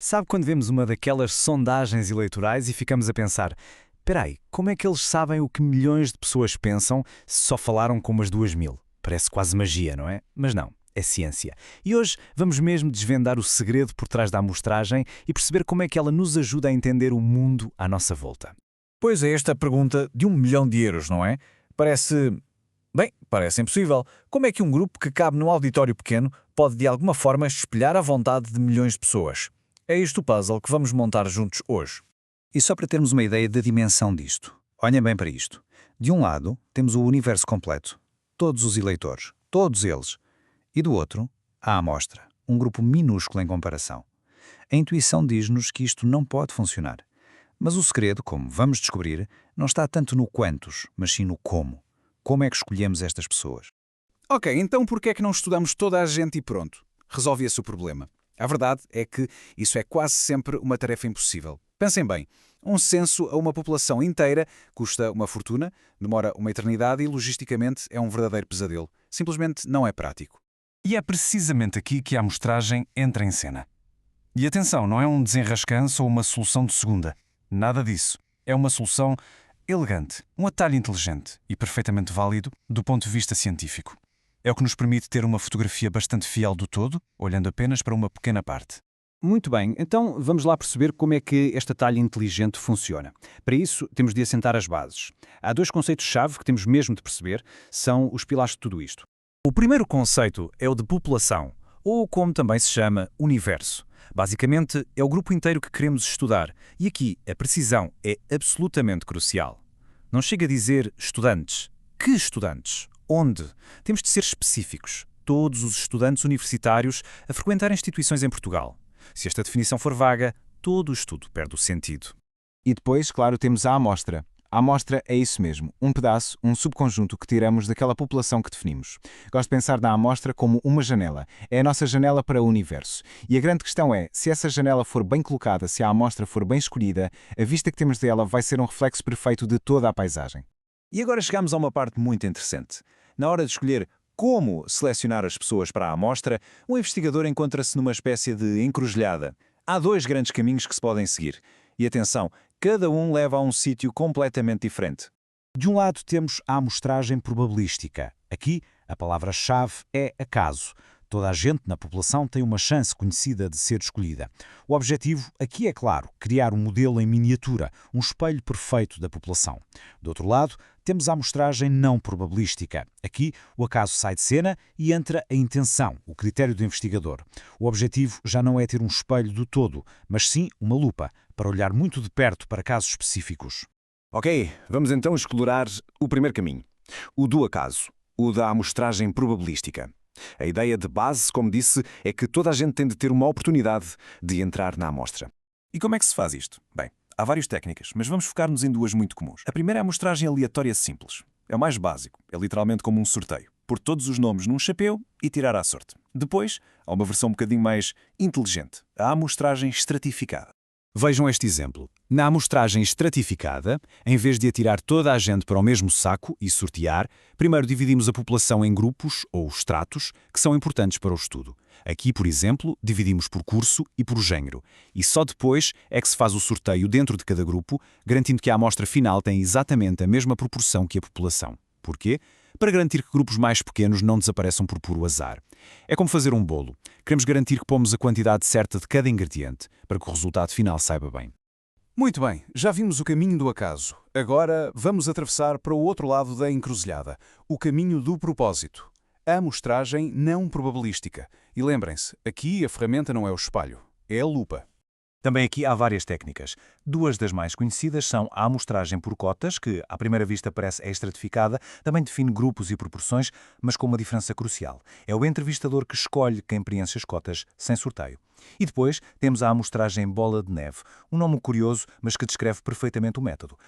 Sabe quando vemos uma daquelas sondagens eleitorais e ficamos a pensar: espera aí, como é que eles sabem o que milhões de pessoas pensam se só falaram com umas 2.000? Parece quase magia, não é? Mas não, é ciência. E hoje vamos mesmo desvendar o segredo por trás da amostragem e perceber como é que ela nos ajuda a entender o mundo à nossa volta. Pois é, esta pergunta de 1 milhão de euros, não é? Parece impossível. Como é que um grupo que cabe num auditório pequeno pode de alguma forma espelhar a vontade de milhões de pessoas? É isto o puzzle que vamos montar juntos hoje. E só para termos uma ideia da dimensão disto, olhem bem para isto. De um lado, temos o universo completo, todos os eleitores, todos eles. E do outro, a amostra, um grupo minúsculo em comparação. A intuição diz-nos que isto não pode funcionar. Mas o segredo, como vamos descobrir, não está tanto no quantos, mas sim no como. Como é que escolhemos estas pessoas? Ok, então por que é que não estudamos toda a gente e pronto? Resolvia-se o problema. A verdade é que isso é quase sempre uma tarefa impossível. Pensem bem, um censo a uma população inteira custa uma fortuna, demora uma eternidade e logisticamente é um verdadeiro pesadelo. Simplesmente não é prático. E é precisamente aqui que a amostragem entra em cena. E atenção, não é um desenrascanço ou uma solução de segunda. Nada disso. É uma solução elegante, um atalho inteligente e perfeitamente válido do ponto de vista científico. É o que nos permite ter uma fotografia bastante fiel do todo, olhando apenas para uma pequena parte. Muito bem, então vamos lá perceber como é que esta talha inteligente funciona. Para isso, temos de assentar as bases. Há dois conceitos-chave que temos mesmo de perceber, são os pilares de tudo isto. O primeiro conceito é o de população, ou como também se chama, universo. Basicamente, é o grupo inteiro que queremos estudar, e aqui a precisão é absolutamente crucial. Não chega a dizer estudantes. Que estudantes? Onde? Temos de ser específicos. Todos os estudantes universitários a frequentar instituições em Portugal. Se esta definição for vaga, todo o estudo perde o sentido. E depois, claro, temos a amostra. A amostra é isso mesmo, um pedaço, um subconjunto que tiramos daquela população que definimos. Gosto de pensar na amostra como uma janela. É a nossa janela para o universo. E a grande questão é, se essa janela for bem colocada, se a amostra for bem escolhida, a vista que temos dela vai ser um reflexo perfeito de toda a paisagem. E agora chegamos a uma parte muito interessante. Na hora de escolher como selecionar as pessoas para a amostra, o investigador encontra-se numa espécie de encruzilhada. Há dois grandes caminhos que se podem seguir. E atenção, cada um leva a um sítio completamente diferente. De um lado temos a amostragem probabilística. Aqui, a palavra-chave é acaso. Toda a gente na população tem uma chance conhecida de ser escolhida. O objetivo aqui é, claro, criar um modelo em miniatura, um espelho perfeito da população. Do outro lado, temos a amostragem não probabilística. Aqui, o acaso sai de cena e entra a intenção, o critério do investigador. O objetivo já não é ter um espelho do todo, mas sim uma lupa, para olhar muito de perto para casos específicos. Ok, vamos então explorar o primeiro caminho. O do acaso, o da amostragem probabilística. A ideia de base, como disse, é que toda a gente tem de ter uma oportunidade de entrar na amostra. E como é que se faz isto? Bem, há várias técnicas, mas vamos focar-nos em duas muito comuns. A primeira é a amostragem aleatória simples. É o mais básico, é literalmente como um sorteio. Pôr todos os nomes num chapéu e tirar à sorte. Depois, há uma versão um bocadinho mais inteligente, a amostragem estratificada. Vejam este exemplo. Na amostragem estratificada, em vez de atirar toda a gente para o mesmo saco e sortear, primeiro dividimos a população em grupos, ou estratos, que são importantes para o estudo. Aqui, por exemplo, dividimos por curso e por género. E só depois é que se faz o sorteio dentro de cada grupo, garantindo que a amostra final tem exatamente a mesma proporção que a população. Porquê? Para garantir que grupos mais pequenos não desapareçam por puro azar. É como fazer um bolo. Queremos garantir que pomos a quantidade certa de cada ingrediente, para que o resultado final saiba bem. Muito bem, já vimos o caminho do acaso. Agora vamos atravessar para o outro lado da encruzilhada, o caminho do propósito. A amostragem não probabilística. E lembrem-se, aqui a ferramenta não é o espelho, é a lupa. Também aqui há várias técnicas. Duas das mais conhecidas são a amostragem por cotas, que à primeira vista parece estratificada, também define grupos e proporções, mas com uma diferença crucial. É o entrevistador que escolhe quem preenche as cotas sem sorteio. E depois temos a amostragem bola de neve, um nome curioso, mas que descreve perfeitamente o método.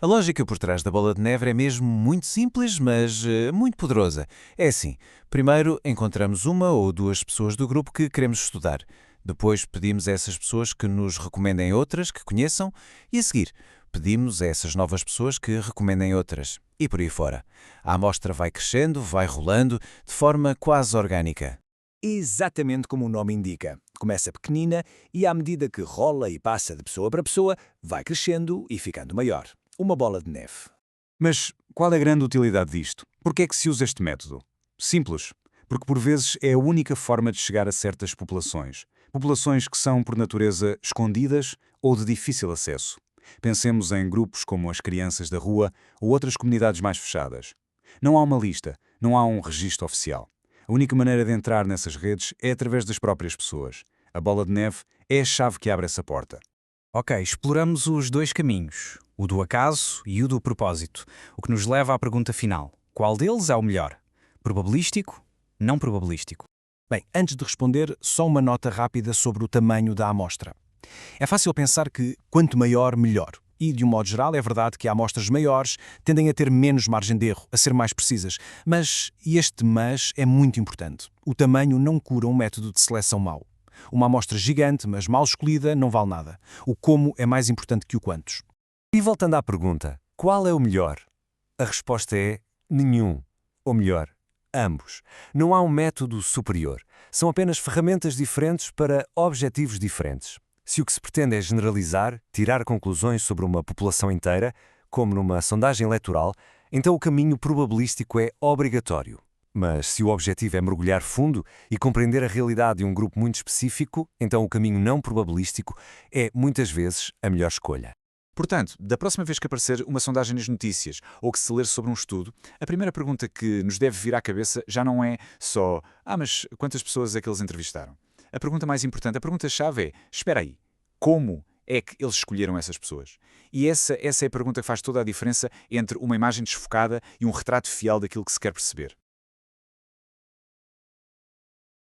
A lógica por trás da bola de neve é mesmo muito simples, mas muito poderosa. É assim, primeiro encontramos uma ou duas pessoas do grupo que queremos estudar. Depois pedimos a essas pessoas que nos recomendem outras que conheçam e, a seguir, pedimos a essas novas pessoas que recomendem outras. E por aí fora. A amostra vai crescendo, vai rolando, de forma quase orgânica. Exatamente como o nome indica. Começa pequenina e, à medida que rola e passa de pessoa para pessoa, vai crescendo e ficando maior. Uma bola de neve. Mas qual é a grande utilidade disto? Por que é que se usa este método? Simples. Porque por vezes é a única forma de chegar a certas populações. Populações que são, por natureza, escondidas ou de difícil acesso. Pensemos em grupos como as crianças da rua ou outras comunidades mais fechadas. Não há uma lista, não há um registro oficial. A única maneira de entrar nessas redes é através das próprias pessoas. A bola de neve é a chave que abre essa porta. Ok, exploramos os dois caminhos, o do acaso e o do propósito, o que nos leva à pergunta final. Qual deles é o melhor? Probabilístico? Não probabilístico? Bem, antes de responder, só uma nota rápida sobre o tamanho da amostra. É fácil pensar que quanto maior, melhor. E, de um modo geral, é verdade que amostras maiores tendem a ter menos margem de erro, a ser mais precisas. Mas, e este mas é muito importante, o tamanho não cura um método de seleção mau. Uma amostra gigante, mas mal escolhida, não vale nada. O como é mais importante que o quantos. E voltando à pergunta, qual é o melhor? A resposta é nenhum. Ou melhor, ambos. Não há um método superior. São apenas ferramentas diferentes para objetivos diferentes. Se o que se pretende é generalizar, tirar conclusões sobre uma população inteira, como numa sondagem eleitoral, então o caminho probabilístico é obrigatório. Mas se o objetivo é mergulhar fundo e compreender a realidade de um grupo muito específico, então o caminho não probabilístico é, muitas vezes, a melhor escolha. Portanto, da próxima vez que aparecer uma sondagem nas notícias ou que se ler sobre um estudo, a primeira pergunta que nos deve vir à cabeça já não é só mas quantas pessoas é que eles entrevistaram? A pergunta mais importante, a pergunta-chave é, espera aí, como é que eles escolheram essas pessoas? E essa é a pergunta que faz toda a diferença entre uma imagem desfocada e um retrato fiel daquilo que se quer perceber.